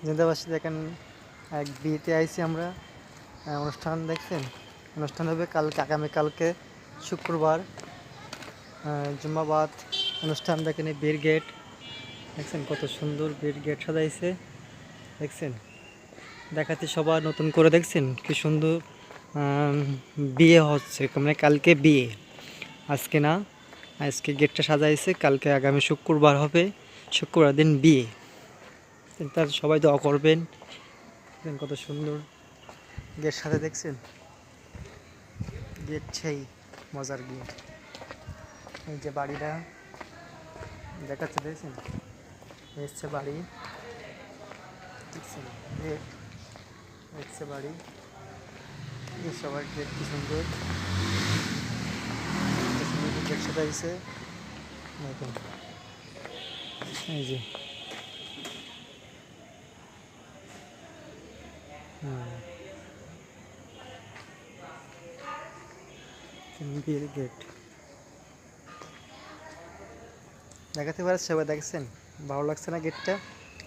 জিন্দাবাসী দেখেন এক বিয়েতে আইছি আমরা। অনুষ্ঠান দেখছেন, অনুষ্ঠান হবে কালকে, আগামীকালকে শুক্রবার জুম্মাবাদ অনুষ্ঠান। দেখেন এই বিয়ের গেট দেখছেন, কত সুন্দর বিয়ের গেট সাজাইছে দেখছেন। দেখাতে সবার নতুন করে দেখছেন কি সুন্দর বিয়ে হচ্ছে, মানে কালকে বিয়ে, আজকে না। আজকে গেটটা সাজাইছে, কালকে আগামী শুক্রবার হবে, শুক্রবার দিন বিয়ে। তার সবাই দোয়া করবেন। কত সুন্দর গেট সাথে দেখছেন, গেট সেই মজার গেট। এই যে বাড়িটা দেখাচ্ছে দেখছেন, এসছে বাড়ি দেখছেন, গেট এসছে বাড়ি। এই সবার গেট কি সুন্দর, গেট সাজাইছে দেখুন। এই যে বিয়ের গেট দেখাতে পারে সবাই দেখছেন। ভালো লাগছে না গেটটা?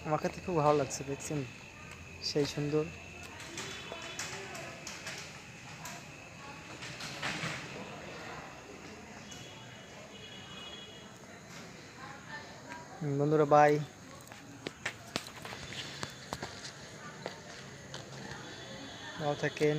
আমার কাছে খুব ভালো লাগছে দেখছেন, সেই সুন্দর। বন্ধুরা বাই, ভালো থাকেন।